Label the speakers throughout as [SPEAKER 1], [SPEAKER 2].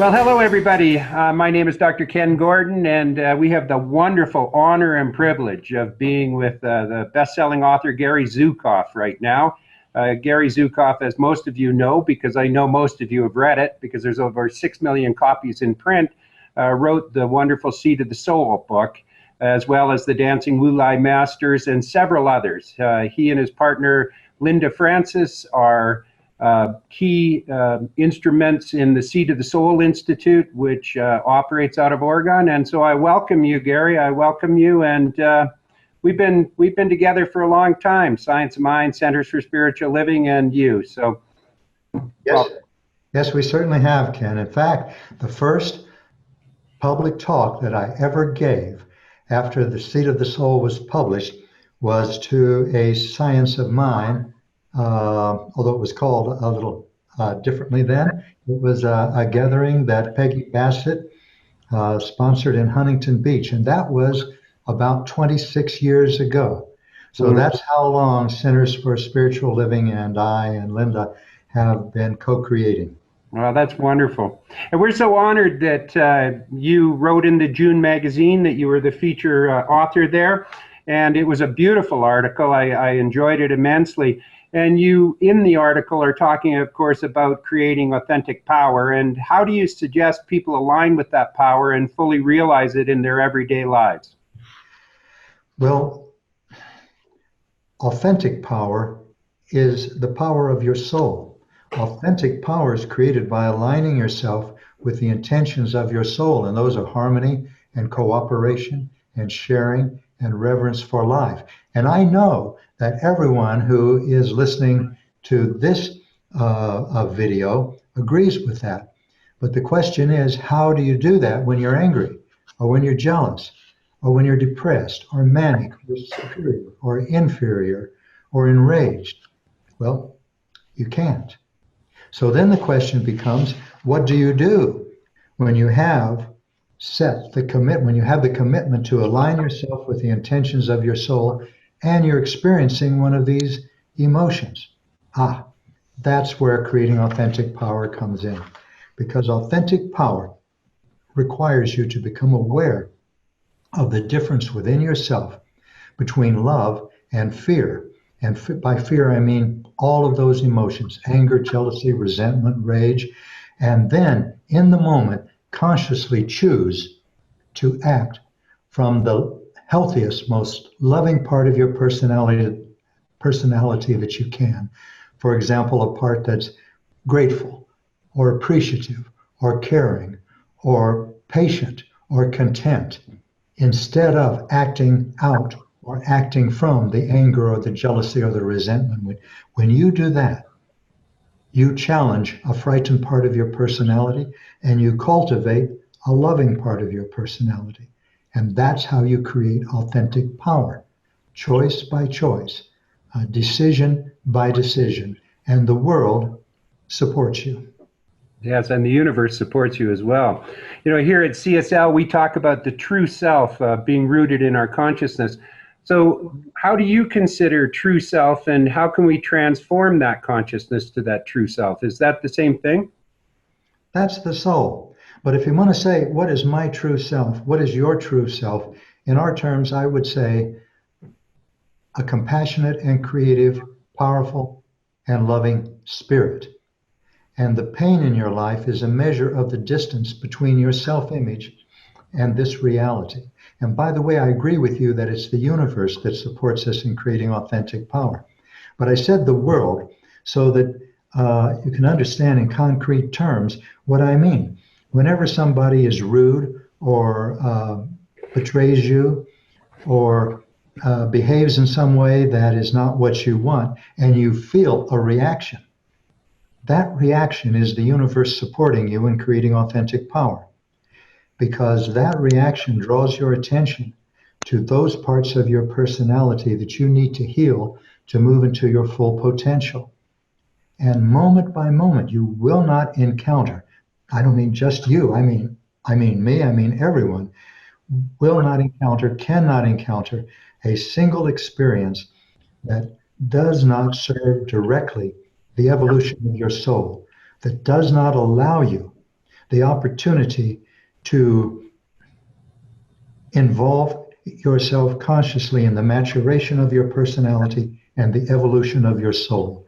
[SPEAKER 1] Well, hello, everybody. My name is Dr. Ken Gordon, and we have the wonderful honor and privilege of being with the best-selling author Gary Zukav right now. Gary Zukav, as most of you know, because I know most of you have read it, because there's over 6 million copies in print, wrote the wonderful Seed of the Soul book, as well as the Dancing Wulai Masters and several others. He and his partner, Linda Francis, are key instruments in the Seed of the Soul Institute, which operates out of Oregon. And so I welcome you, Gary. I welcome you. And we've been together for a long time. Science of Mind, Centers for Spiritual Living, and you. So
[SPEAKER 2] yes, yes, we certainly have, Ken. In fact, the first public talk that I ever gave after the Seed of the Soul was published was to a Science of Mind. Although it was called a little differently then. It was a gathering that Peggy Bassett sponsored in Huntington Beach, and that was about 26 years ago. So that's how long Centers for Spiritual Living and I and Linda have been co-creating.
[SPEAKER 1] Well, that's wonderful. And we're so honored that you wrote in the June magazine that you were the feature author there, and it was a beautiful article. I enjoyed it immensely. And you, in the article, are talking, of course, about creating authentic power. And how do you suggest people align with that power and fully realize it in their everyday lives?
[SPEAKER 2] Well, authentic power is the power of your soul. Authentic power is created by aligning yourself with the intentions of your soul. And those are harmony and cooperation and sharing and reverence for life. And I know that everyone who is listening to this video agrees with that. But the question is, how do you do that when you're angry, or when you're jealous, or when you're depressed, or manic, or superior, or inferior, or enraged? Well, you can't. So then the question becomes, what do you do when you have when you have the commitment to align yourself with the intentions of your soul and you're experiencing one of these emotions? That's where creating authentic power comes in, because authentic power requires you to become aware of the difference within yourself between love and fear. And by fear, I mean all of those emotions: anger, jealousy, resentment, rage. And then in the moment, consciously choose to act from the healthiest, most loving part of your personality that you can. For example, a part that's grateful or appreciative or caring or patient or content, instead of acting out or acting from the anger or the jealousy or the resentment. When you do that, you challenge a frightened part of your personality and you cultivate a loving part of your personality. And that's how you create authentic power, choice by choice, decision by decision. And the world supports you.
[SPEAKER 1] Yes, and the universe supports you as well. You know, here at CSL, we talk about the true self being rooted in our consciousness. So how do you consider true self, and how can we transform that consciousness to that true self? Is that the same thing?
[SPEAKER 2] That's the soul. But if you want to say, what is my true self? What is your true self? In our terms, I would say a compassionate and creative, powerful and loving spirit. And the pain in your life is a measure of the distance between your self-image and this reality. And by the way, I agree with you that it's the universe that supports us in creating authentic power. But I said the world so that you can understand in concrete terms what I mean. Whenever somebody is rude or betrays you or behaves in some way that is not what you want, and you feel a reaction, that reaction is the universe supporting you in creating authentic power, because that reaction draws your attention to those parts of your personality that you need to heal to move into your full potential. And moment by moment, you will not encounter, I don't mean just you, I mean me, I mean everyone, cannot encounter a single experience that does not serve directly the evolution of your soul, that does not allow you the opportunity to involve yourself consciously in the maturation of your personality and the evolution of your soul.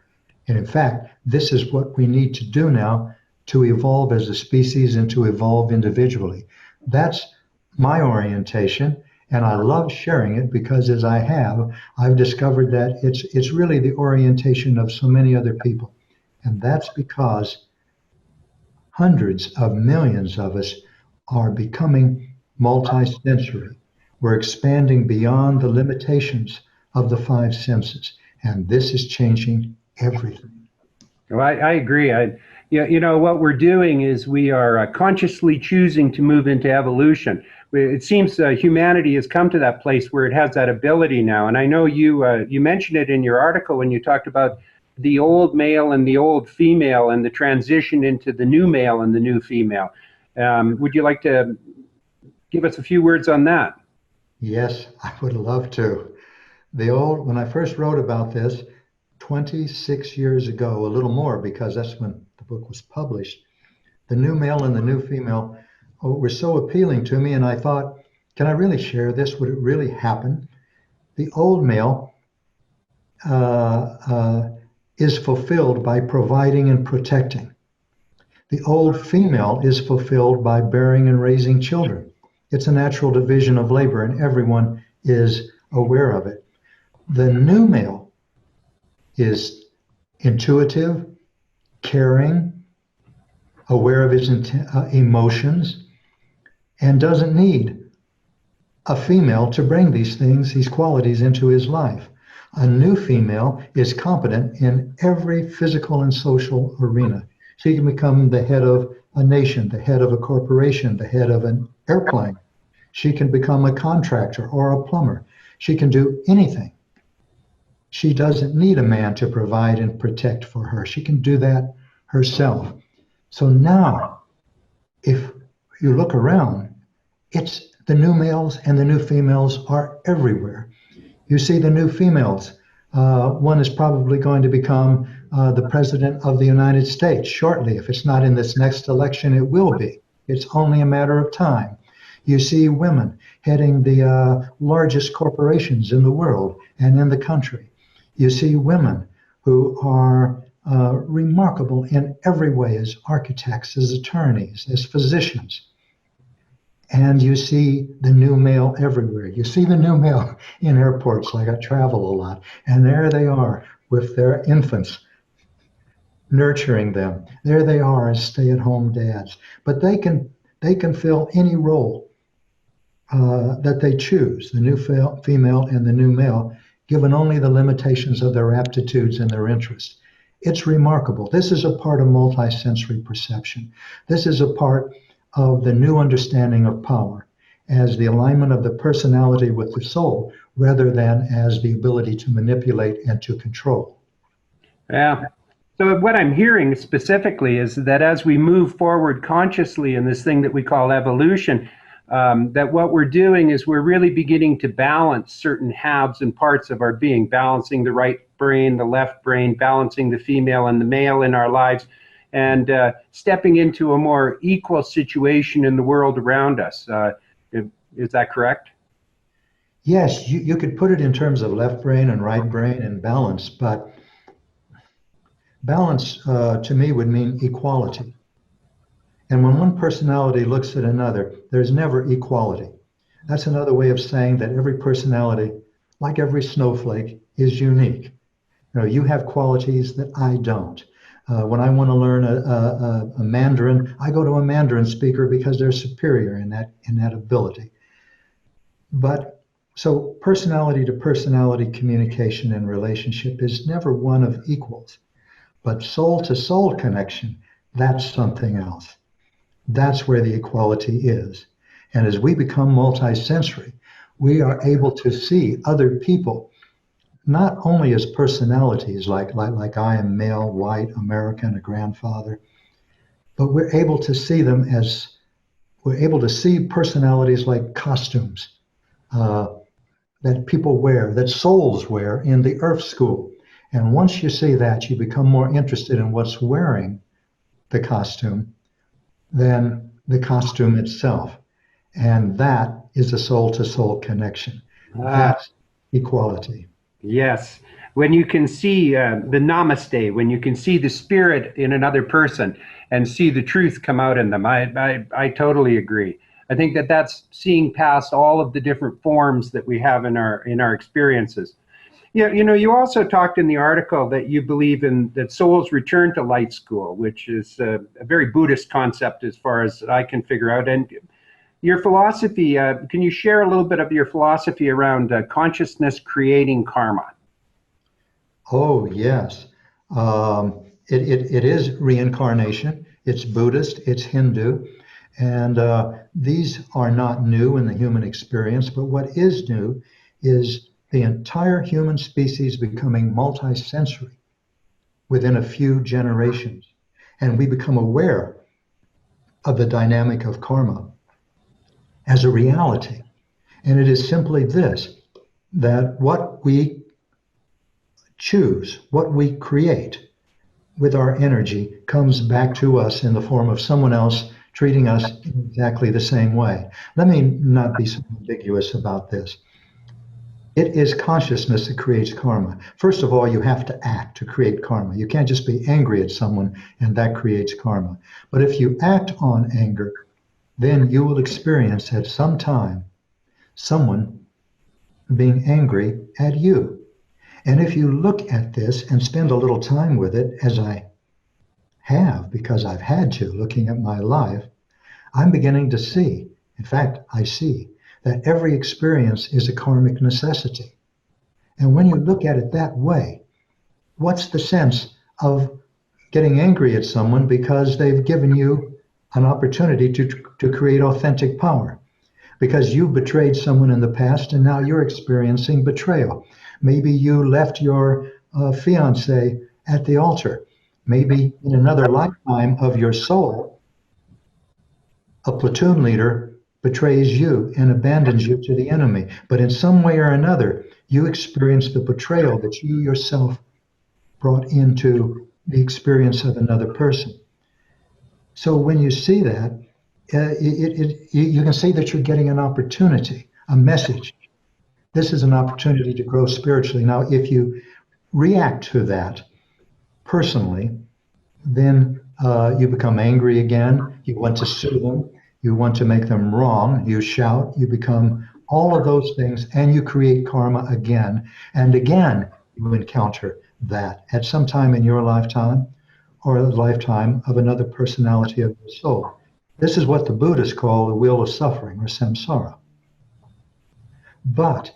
[SPEAKER 2] And in fact, this is what we need to do now to evolve as a species and to evolve individually. That's my orientation, and I love sharing it because as I've discovered that it's really the orientation of so many other people. And that's because hundreds of millions of us are becoming multisensory. We're expanding beyond the limitations of the five senses, and this is changing everything.
[SPEAKER 1] Well, I agree. You know, what we're doing is we are consciously choosing to move into evolution. It seems humanity has come to that place where it has that ability now. And I know you mentioned it in your article when you talked about the old male and the old female and the transition into the new male and the new female. Would you like to give us a few words on that?
[SPEAKER 2] Yes, I would love to. When I first wrote about this 26 years ago, a little more because that's when the book was published, the new male and the new female were so appealing to me, and I thought, can I really share this? Would it really happen? The old male is fulfilled by providing and protecting. The old female is fulfilled by bearing and raising children. It's a natural division of labor, and everyone is aware of it. The new male is intuitive, caring, aware of his emotions, and doesn't need a female to bring these qualities into his life. A new female is competent in every physical and social arena. She can become the head of a nation, the head of a corporation, the head of an airplane. She can become a contractor or a plumber. She can do anything. She doesn't need a man to provide and protect for her. She can do that herself. So now, if you look around, it's the new males and the new females are everywhere. You see the new females. One is probably going to become the president of the United States shortly. If it's not in this next election, it will be. It's only a matter of time. You see women heading the largest corporations in the world and in the country. You see women who are remarkable in every way as architects, as attorneys, as physicians. And you see the new male everywhere. You see the new male in airports, like I travel a lot, and there they are with their infants, nurturing them. There they are as stay-at-home dads. But they can fill any role that they choose, the new female and the new male, given only the limitations of their aptitudes and their interests. It's remarkable. This is a part of multisensory perception. This is a part of the new understanding of power as the alignment of the personality with the soul rather than as the ability to manipulate and to control.
[SPEAKER 1] Yeah. So what I'm hearing specifically is that as we move forward consciously in this thing that we call evolution, that what we're doing is we're really beginning to balance certain halves and parts of our being, balancing the right brain, the left brain, balancing the female and the male in our lives, and stepping into a more equal situation in the world around us. Is that correct?
[SPEAKER 2] Yes, you could put it in terms of left brain and right brain and balance, but balance to me would mean equality. And when one personality looks at another, there's never equality. That's another way of saying that every personality, like every snowflake, is unique. You know, you have qualities that I don't. When I want to learn a Mandarin, I go to a Mandarin speaker because they're superior in that ability. But so personality to personality communication and relationship is never one of equals. But soul to soul connection, that's something else. That's where the equality is. And as we become multisensory, we are able to see other people not only as personalities, like I am male, white, American, a grandfather, but we're able to see personalities like costumes that people wear, that souls wear in the Earth School. And once you see that, you become more interested in what's wearing the costume than the costume itself. And that is a soul-to-soul connection. That's equality.
[SPEAKER 1] Yes. When you can see the namaste, when you can see the spirit in another person and see the truth come out in them, I totally agree. I think that that's seeing past all of the different forms that we have in our experiences. Yeah, you also talked in the article that you believe in that souls return to light school, which is a very Buddhist concept as far as I can figure out. And your philosophy, can you share a little bit of your philosophy around consciousness creating karma?
[SPEAKER 2] Oh, yes. It is reincarnation. It's Buddhist, it's Hindu. And these are not new in the human experience, but what is new is the entire human species becoming multisensory within a few generations. And we become aware of the dynamic of karma as a reality. And it is simply this, that what we choose, what we create with our energy comes back to us in the form of someone else treating us in exactly the same way. Let me not be so ambiguous about this. It is consciousness that creates karma. First of all, you have to act to create karma. You can't just be angry at someone and that creates karma. But if you act on anger, then you will experience at some time someone being angry at you. And if you look at this and spend a little time with it, as I have, because I've had to, looking at my life, I'm beginning to see, in fact, I see that every experience is a karmic necessity. And when you look at it that way, what's the sense of getting angry at someone because they've given you an opportunity to create authentic power? Because you betrayed someone in the past and now you're experiencing betrayal. Maybe you left your fiance at the altar. Maybe in another lifetime of your soul, a platoon leader betrays you and abandons you to the enemy. But in some way or another, you experience the betrayal that you yourself brought into the experience of another person. So when you see that, you can see that you're getting an opportunity, a message. This is an opportunity to grow spiritually. Now, if you react to that personally, then you become angry again. You want to sue them. You want to make them wrong. You shout. You become all of those things, and you create karma again. And again, you encounter that at some time in your lifetime or the lifetime of another personality of your soul. This is what the Buddhists call the wheel of suffering or samsara. But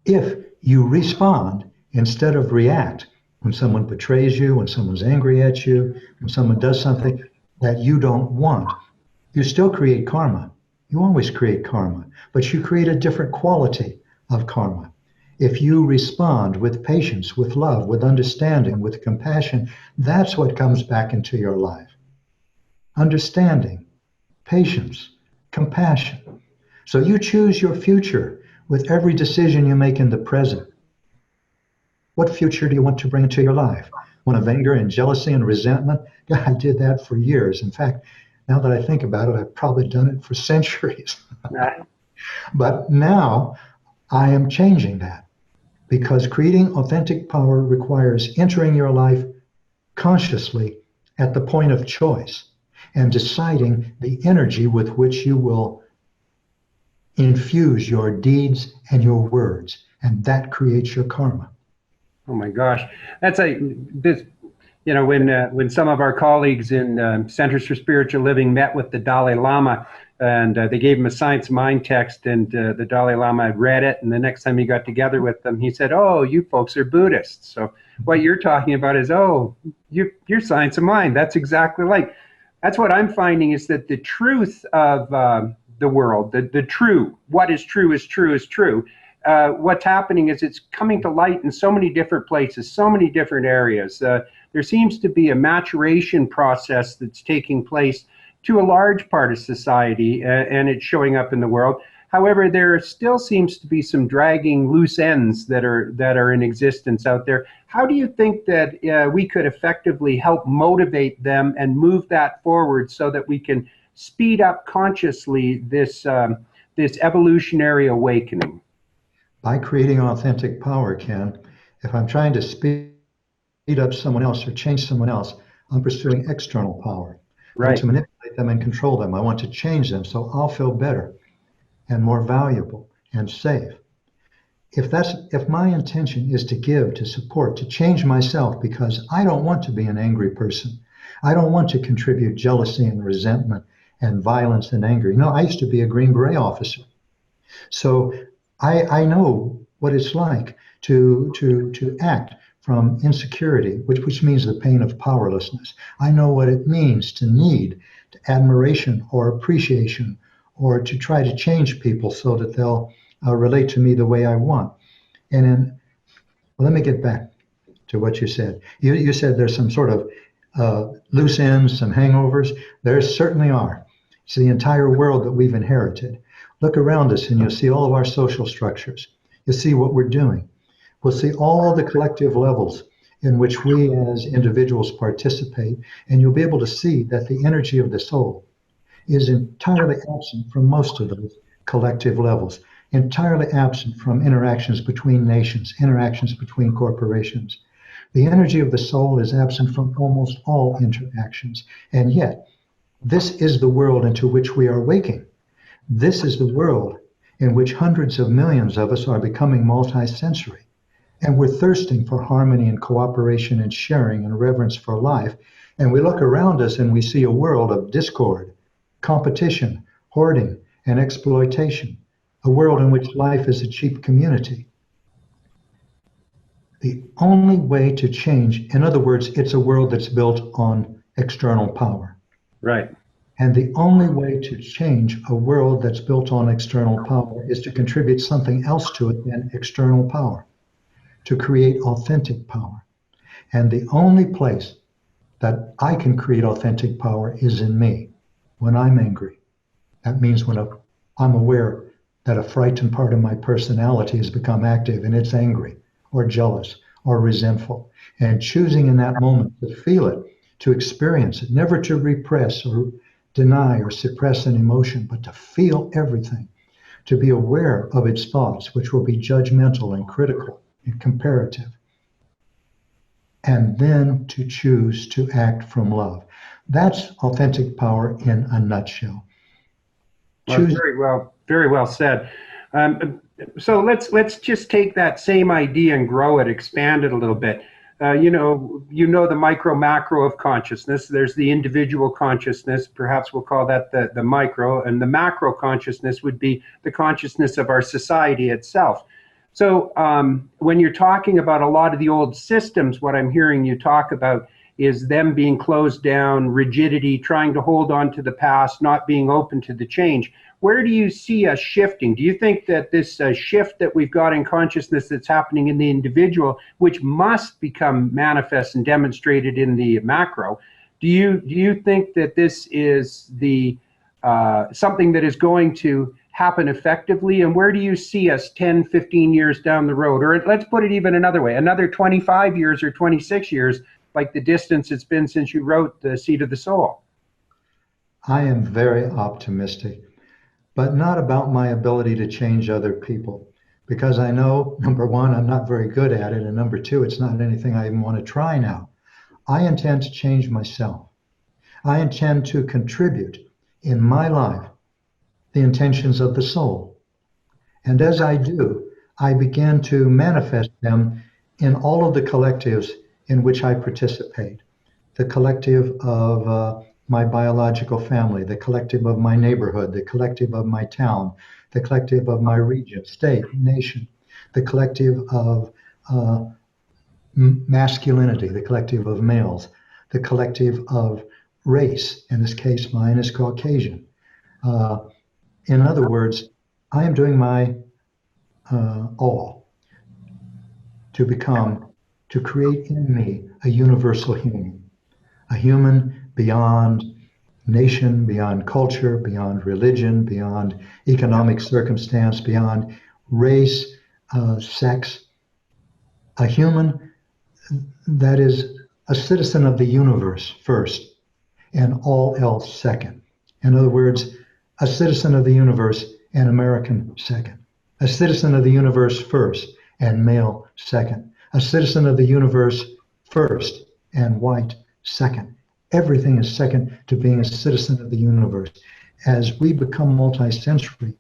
[SPEAKER 2] if you respond instead of react, when someone betrays you, when someone's angry at you, when someone does something that you don't want, you still create karma. You always create karma, but you create a different quality of karma. If you respond with patience, with love, with understanding, with compassion, that's what comes back into your life. Understanding, patience, compassion. So you choose your future with every decision you make in the present. What future do you want to bring into your life? One of anger and jealousy and resentment? Yeah, I did that for years. In fact, now that I think about it, I've probably done it for centuries. But now I am changing that because creating authentic power requires entering your life consciously at the point of choice and deciding the energy with which you will infuse your deeds and your words, and that creates your karma.
[SPEAKER 1] Oh my gosh, that's this. When some of our colleagues in Centers for Spiritual Living met with the Dalai Lama, and they gave him a science mind text, and the Dalai Lama read it, and the next time he got together with them, he said, "Oh, you folks are Buddhists. So what you're talking about is, oh, you're science of mind. That's exactly like." That's what I'm finding is that the truth of the world, the true, what is true is true is true. What's happening is it's coming to light in so many different places, so many different areas. There seems to be a maturation process that's taking place to a large part of society, and it's showing up in the world. However, there still seems to be some dragging loose ends that are in existence out there. How do you think that we could effectively help motivate them and move that forward so that we can speed up consciously this evolutionary awakening?
[SPEAKER 2] By creating authentic power, Ken, if I'm trying to speed up someone else or change someone else, I'm pursuing external power. I want
[SPEAKER 1] Right.
[SPEAKER 2] to manipulate them and control them. I want to change them so I'll feel better and more valuable and safe. If my intention is to give, to support, to change myself because I don't want to be an angry person, I don't want to contribute jealousy and resentment and violence and anger. You know, I used to be a Green Beret officer, so I know what it's like to act from insecurity, which means the pain of powerlessness. I know what it means to need admiration or appreciation, or to try to change people so that they'll relate to me the way I want. And then, well, let me get back to what you said. You said there's some sort of loose ends, some hangovers. There certainly are. It's the entire world that we've inherited. Look around us and you'll see all of our social structures. You'll see what we're doing. We'll see all the collective levels in which we as individuals participate, and you'll be able to see that the energy of the soul is entirely absent from most of those collective levels, entirely absent from interactions between nations, interactions between corporations. The energy of the soul is absent from almost all interactions, and yet this is the world into which we are waking. This is the world in which hundreds of millions of us are becoming multisensory. And we're thirsting for harmony and cooperation and sharing and reverence for life. And we look around us and we see a world of discord, competition, hoarding, and exploitation, a world in which life is a cheap community. The only way to change, in other words, it's a world that's built on external power.
[SPEAKER 1] Right.
[SPEAKER 2] And the only way to change a world that's built on external power is to contribute something else to it than external power, to create authentic power. And the only place that I can create authentic power is in me, when I'm angry. That means when I'm aware that a frightened part of my personality has become active and it's angry or jealous or resentful. And choosing in that moment to feel it, to experience it, never to repress or deny or suppress an emotion, but to feel everything, to be aware of its thoughts, which will be judgmental and critical and comparative, and then to choose to act from love. That's authentic power in a nutshell.
[SPEAKER 1] Well, very well said. So let's just take that same idea and grow it, expand it a little bit. You know the micro macro of consciousness. There's the individual consciousness. Perhaps we'll call that the micro, and the macro consciousness would be the consciousness of our society itself. So when you're talking about a lot of the old systems, what I'm hearing you talk about is them being closed down, rigidity, trying to hold on to the past, not being open to the change. Where do you see us shifting? Do you think that this shift that we've got in consciousness that's happening in the individual, which must become manifest and demonstrated in the macro, do you think that this is the something that is going to happen effectively? And where do you see us 10, 15 years down the road? Or let's put it even another way, another 25 years or 26 years, like the distance it's been since you wrote The Seed of the Soul?
[SPEAKER 2] I am very optimistic, but not about my ability to change other people, because I know, number one, I'm not very good at it, and number two, it's not anything I even want to try now. I intend to change myself. I intend to contribute in my life the intentions of the soul. And as I do, I begin to manifest them in all of the collectives in which I participate. The collective of my biological family, the collective of my neighborhood, the collective of my town, the collective of my region, state, nation, the collective of masculinity, the collective of males, the collective of race. In this case, mine is Caucasian. In other words, I am doing my all to create in me a universal human, a human beyond nation, beyond culture, beyond religion, beyond economic circumstance, beyond race, sex, a human that is a citizen of the universe first, and all else second. In other words, a citizen of the universe and American second. A citizen of the universe first and male second. A citizen of the universe first and white second. Everything is second to being a citizen of the universe. As we become multisensory,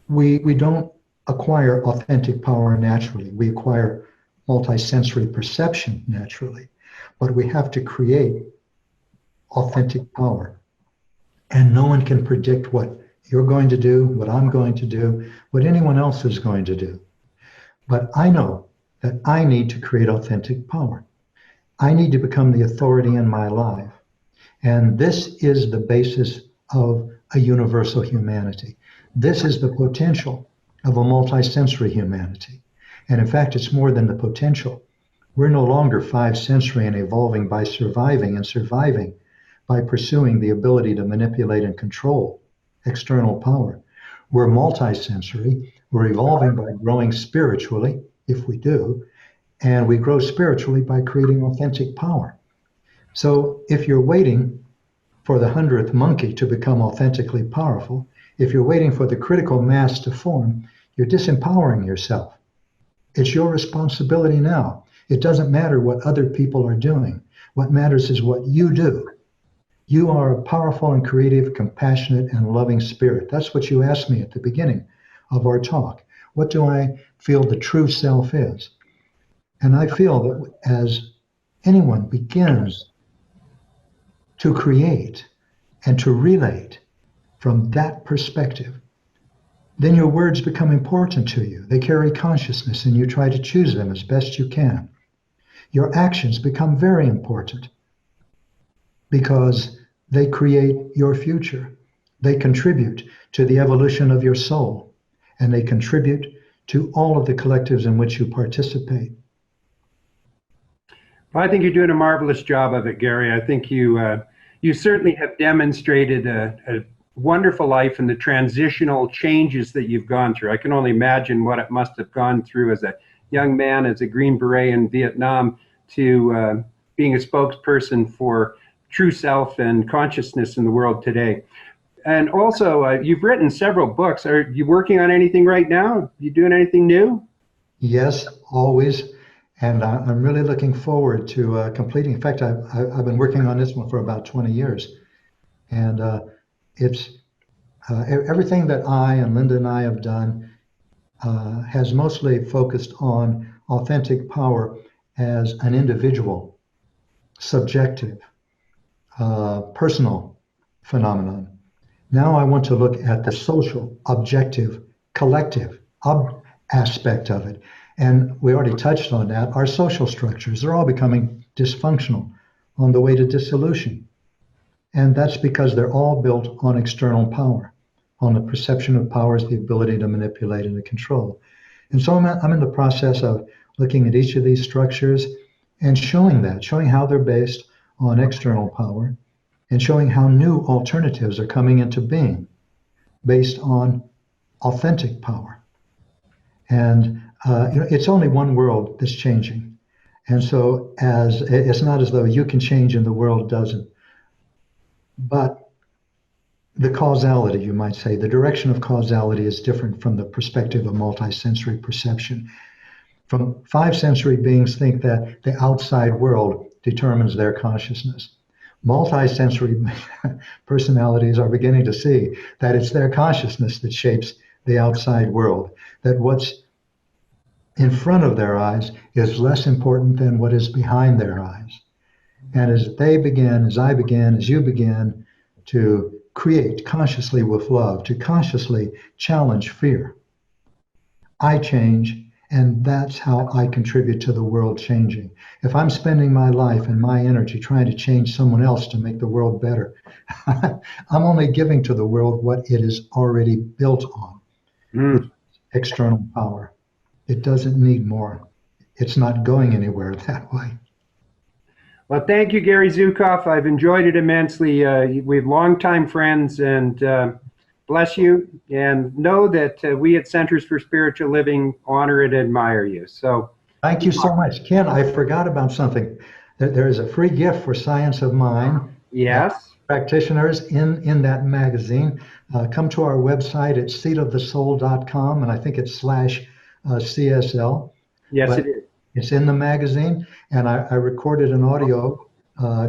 [SPEAKER 2] we don't acquire authentic power naturally. We acquire multisensory perception naturally. But we have to create authentic power. And no one can predict what you're going to do, what I'm going to do, what anyone else is going to do. But I know that I need to create authentic power. I need to become the authority in my life. And this is the basis of a universal humanity. This is the potential of a multisensory humanity. And in fact, it's more than the potential. We're no longer five sensory and evolving by surviving and surviving by pursuing the ability to manipulate and control external power. We're multisensory. We're evolving by growing spiritually, if we do, and we grow spiritually by creating authentic power. So if you're waiting for the 100th monkey to become authentically powerful, if you're waiting for the critical mass to form, you're disempowering yourself. It's your responsibility now. It doesn't matter what other people are doing. What matters is what you do. You are a powerful and creative, compassionate, and loving spirit. That's what you asked me at the beginning of our talk. What do I feel the true self is? And I feel that as anyone begins to create and to relate from that perspective, then your words become important to you. They carry consciousness, and you try to choose them as best you can. Your actions become very important because they create your future. They contribute to the evolution of your soul, and they contribute to all of the collectives in which you participate.
[SPEAKER 1] Well, I think you're doing a marvelous job of it, Gary. I think you certainly have demonstrated a wonderful life and the transitional changes that you've gone through. I can only imagine what it must have gone through as a young man, as a Green Beret in Vietnam, to being a spokesperson for true self and consciousness in the world today. And also, you've written several books. Are you working on anything right now? You doing anything new?
[SPEAKER 2] Yes, always. And I'm really looking forward to completing. In fact, I've been working on this one for about 20 years. And it's everything that I and Linda and I have done has mostly focused on authentic power as an individual, subjective, personal phenomenon. Now I want to look at the social, objective, collective aspect of it. And we already touched on that. Our social structures, they're all becoming dysfunctional on the way to dissolution. And that's because they're all built on external power, on the perception of power as the ability to manipulate and to control. And so I'm in the process of looking at each of these structures and showing how they're based on external power, and showing how new alternatives are coming into being based on authentic power. And it's only one world that's changing. And so it's not as though you can change and the world doesn't. But the causality, you might say, the direction of causality is different from the perspective of multisensory perception. From five sensory beings think that the outside world determines their consciousness. Multisensory personalities are beginning to see that it's their consciousness that shapes the outside world, that what's in front of their eyes is less important than what is behind their eyes. And as they begin, as I began, as you begin to create consciously with love, to consciously challenge fear, I change. And that's how I contribute to the world changing. If I'm spending my life and my energy trying to change someone else to make the world better, I'm only giving to the world what it is already built on, external power. It doesn't need more. It's not going anywhere that way.
[SPEAKER 1] Well, thank you, Gary Zukav. I've enjoyed it immensely. We're longtime friends, and bless you, and know that we at Centers for Spiritual Living honor and admire you. So
[SPEAKER 2] thank you so much. Ken, I forgot about something. There is a free gift for Science of Mind.
[SPEAKER 1] Yes.
[SPEAKER 2] practitioners in that magazine. Come to our website at seatofthesoul.com, and I think it's /CSL.
[SPEAKER 1] Yes,
[SPEAKER 2] But
[SPEAKER 1] it is.
[SPEAKER 2] it's in the magazine, and I recorded an audio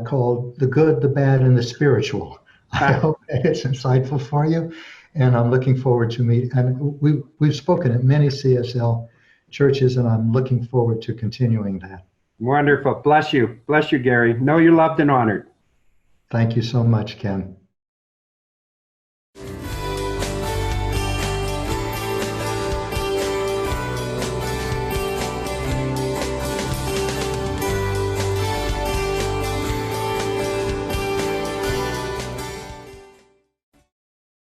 [SPEAKER 2] called The Good, the Bad, and the Spiritual. I hope it's insightful for you, and I'm looking forward to meet. And we've spoken at many CSL churches, and I'm looking forward to continuing that.
[SPEAKER 1] Wonderful. Bless you. Bless you, Gary. Know you're loved and honored.
[SPEAKER 2] Thank you so much, Ken.